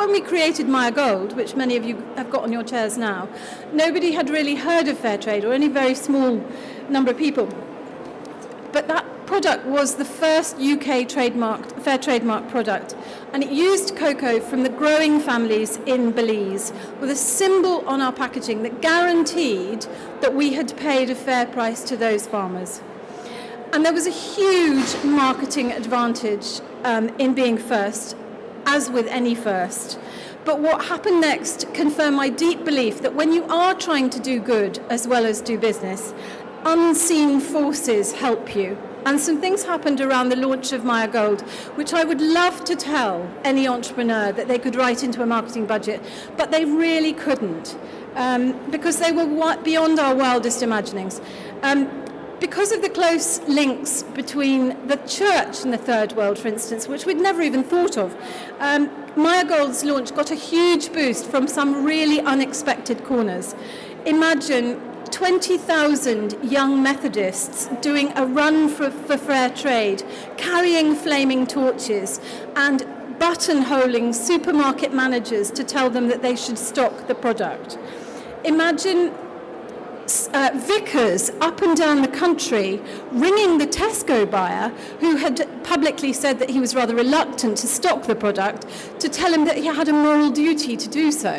when we created Maya Gold, which many of you have got on your chairs now, nobody had really heard of fair trade, or only a very small number of people. But that product was the first UK fair trademark product, and it used cocoa from the growing families in Belize with a symbol on our packaging that guaranteed that we had paid a fair price to those farmers. And there was a huge marketing advantage in being first, as with any first. But what happened next confirmed my deep belief that when you are trying to do good as well as do business, unseen forces help you. And some things happened around the launch of Maya Gold, which I would love to tell any entrepreneur that they could write into a marketing budget, but they really couldn't, because they were beyond our wildest imaginings. Because of the close links between the church and the third world, for instance, which we'd never even thought of, Maya Gold's launch got a huge boost from some really unexpected corners. Imagine 20,000 young Methodists doing a run for fair trade, carrying flaming torches and buttonholing supermarket managers to tell them that they should stock the product. Imagine vicars up and down the country ringing the Tesco buyer, who had publicly said that he was rather reluctant to stock the product, to tell him that he had a moral duty to do so.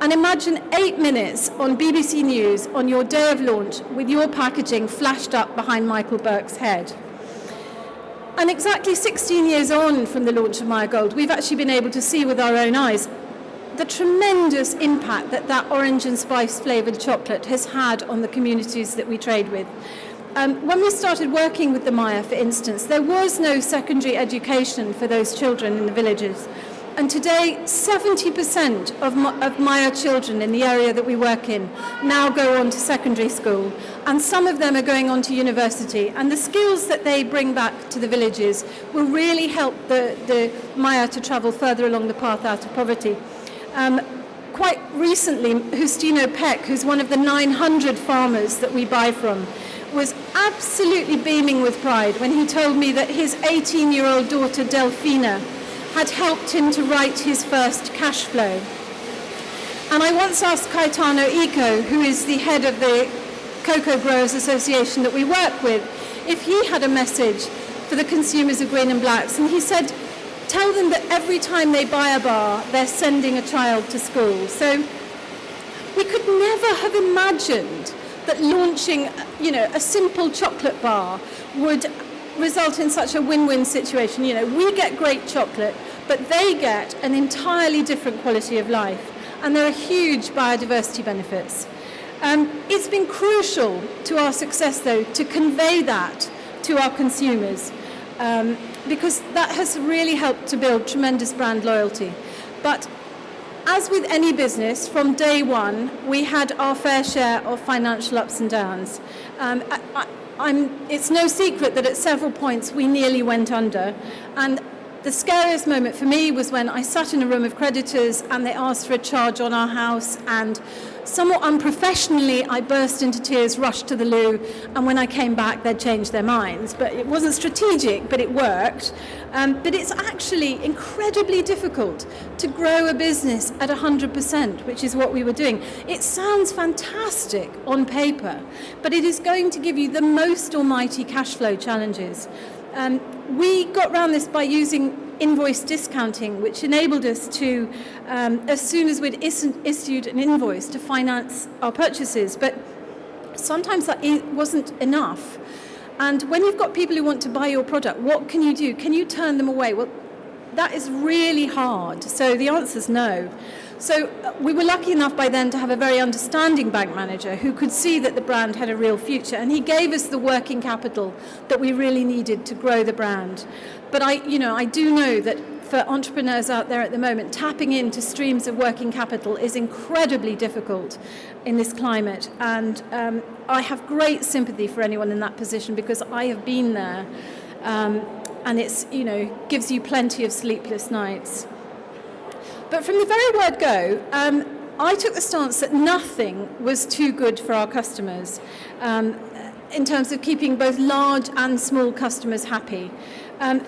And imagine 8 minutes on BBC News on your day of launch with your packaging flashed up behind Michael Burke's head. And exactly 16 years on from the launch of Maya Gold, we've actually been able to see with our own eyes the tremendous impact that orange and spice flavoured chocolate has had on the communities that we trade with. When we started working with the Maya, for instance, there was no secondary education for those children in the villages. And today, 70% of Maya children in the area that we work in now go on to secondary school, and some of them are going on to university. And the skills that they bring back to the villages will really help the Maya to travel further along the path out of poverty. Quite recently, Justino Peck, who's one of the 900 farmers that we buy from, was absolutely beaming with pride when he told me that his 18-year-old daughter, Delphina, had helped him to write his first cash flow. And I once asked Caetano Eco, who is the head of the Cocoa Growers Association that we work with, if he had a message for the consumers of Green and Blacks, and he said, tell them that every time they buy a bar, they're sending a child to school. So we could never have imagined that launching, a simple chocolate bar would result in such a win-win situation. We get great chocolate, but they get an entirely different quality of life. And there are huge biodiversity benefits. It's been crucial to our success, though, to convey that to our consumers. Because that has really helped to build tremendous brand loyalty. But as with any business, from day one, we had our fair share of financial ups and downs. It's no secret that at several points we nearly went under. And the scariest moment for me was when I sat in a room of creditors and they asked for a charge on our house, and somewhat unprofessionally I burst into tears, rushed to the loo, and when I came back they'd changed their minds. But it wasn't strategic, but it worked. But it's actually incredibly difficult to grow a business at 100%, which is what we were doing. It sounds fantastic on paper, but it is going to give you the most almighty cash flow challenges. We got around this by using invoice discounting, which enabled us to, as soon as we'd issued an invoice, to finance our purchases. But sometimes that wasn't enough. And when you've got people who want to buy your product, what can you do? Can you turn them away? Well, that is really hard. So the answer is no. So we were lucky enough by then to have a very understanding bank manager who could see that the brand had a real future, and he gave us the working capital that we really needed to grow the brand. But I do know that for entrepreneurs out there at the moment, tapping into streams of working capital is incredibly difficult in this climate, and I have great sympathy for anyone in that position because I have been there, and it's gives you plenty of sleepless nights. But from the very word go, I took the stance that nothing was too good for our customers in terms of keeping both large and small customers happy. And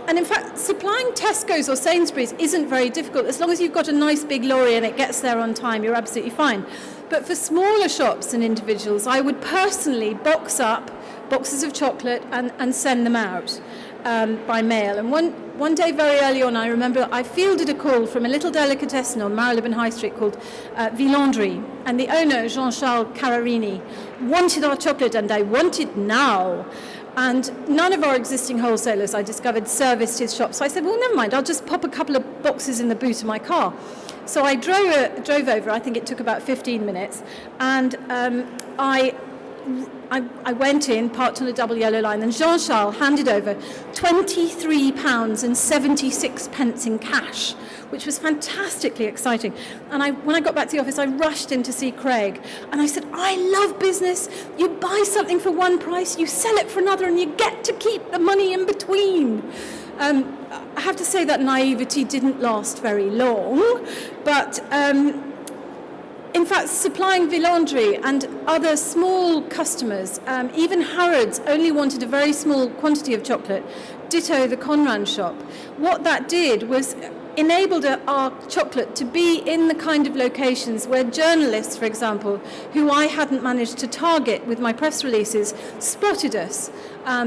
And in fact, supplying Tesco's or Sainsbury's isn't very difficult. As long as you've got a nice big lorry and it gets there on time, you're absolutely fine. But for smaller shops and individuals, I would personally box up boxes of chocolate and send them out by mail. And one day very early on, I remember I fielded a call from a little delicatessen on Marylebone High Street called Villandry. And the owner, Jean-Charles Cararini, wanted our chocolate, and I want it now. And none of our existing wholesalers, I discovered, serviced his shop. So I said, well, never mind, I'll just pop a couple of boxes in the boot of my car. So I drove over, I think it took about 15 minutes, and I went in, parked on a double yellow line, and Jean-Charles handed over £23.76 in cash, which was fantastically exciting. And when I got back to the office, I rushed in to see Craig, and I said, I love business. You buy something for one price, you sell it for another, and you get to keep the money in between. I have to say that naivety didn't last very long, but in fact, supplying Villandry and other small customers, even Harrods only wanted a very small quantity of chocolate, ditto the Conran shop. What that did was enabled our chocolate to be in the kind of locations where journalists, for example, who I hadn't managed to target with my press releases, spotted us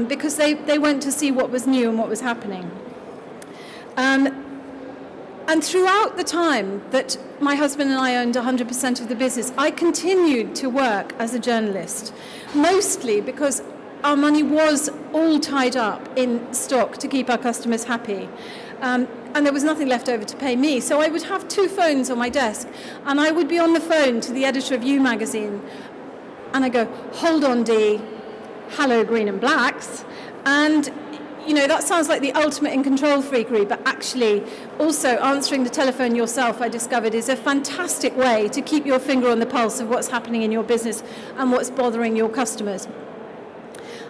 because they went to see what was new and what was happening. And throughout the time that my husband and I owned 100% of the business, I continued to work as a journalist, mostly because our money was all tied up in stock to keep our customers happy. And there was nothing left over to pay me. So I would have two phones on my desk, and I would be on the phone to the editor of You magazine, and I go, hold on, Dee, hello, green and blacks. And you know, that sounds like the ultimate in control freakery, but actually also answering the telephone yourself, I discovered, is a fantastic way to keep your finger on the pulse of what's happening in your business and what's bothering your customers.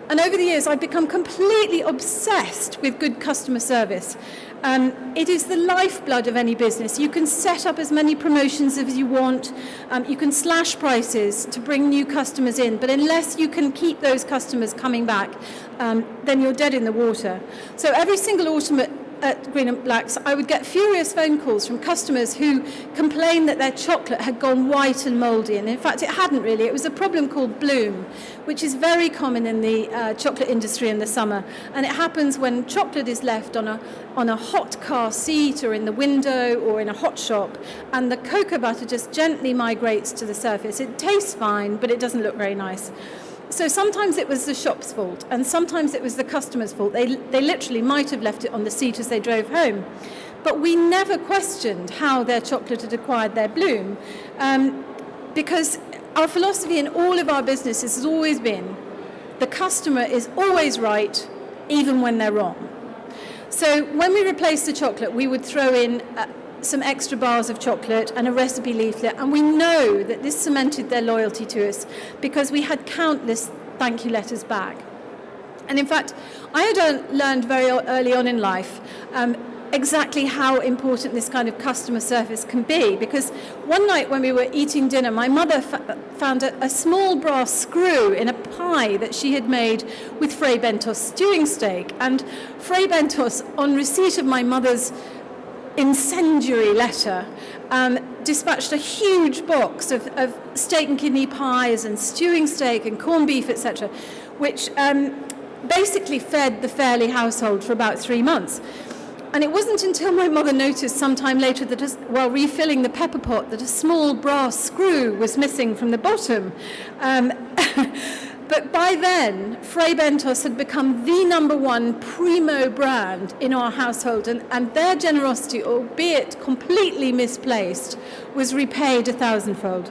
And over the years, I've become completely obsessed with good customer service. It is the lifeblood of any business. You can set up as many promotions as you want. You can slash prices to bring new customers in. But unless you can keep those customers coming back, then you're dead in the water. So every single autumn at Green and Blacks, I would get furious phone calls from customers who complained that their chocolate had gone white and mouldy. And in fact, it hadn't really. It was a problem called bloom, which is very common in the chocolate industry in the summer. And it happens when chocolate is left on a hot car seat or in the window or in a hot shop, and the cocoa butter just gently migrates to the surface. It tastes fine, but it doesn't look very nice. So sometimes it was the shop's fault, and sometimes it was the customer's fault. They literally might have left it on the seat as they drove home. But we never questioned how their chocolate had acquired their bloom, because our philosophy in all of our businesses has always been, the customer is always right, even when they're wrong. So when we replaced the chocolate, we would throw in some extra bars of chocolate and a recipe leaflet, and we know that this cemented their loyalty to us because we had countless thank you letters back. And in fact, I had learned very early on in life exactly how important this kind of customer service can be, because one night when we were eating dinner, my mother found a small brass screw in a pie that she had made with Fray Bentos stewing steak. And Fray Bentos, on receipt of my mother's incendiary letter, dispatched a huge box of steak and kidney pies and stewing steak and corned beef, etc., which basically fed the Fairley household for about 3 months. And it wasn't until my mother noticed sometime later that while refilling the pepper pot that a small brass screw was missing from the bottom. But by then, Fray Bentos had become the #1 primo brand in our household, and their generosity, albeit completely misplaced, was repaid 1,000-fold.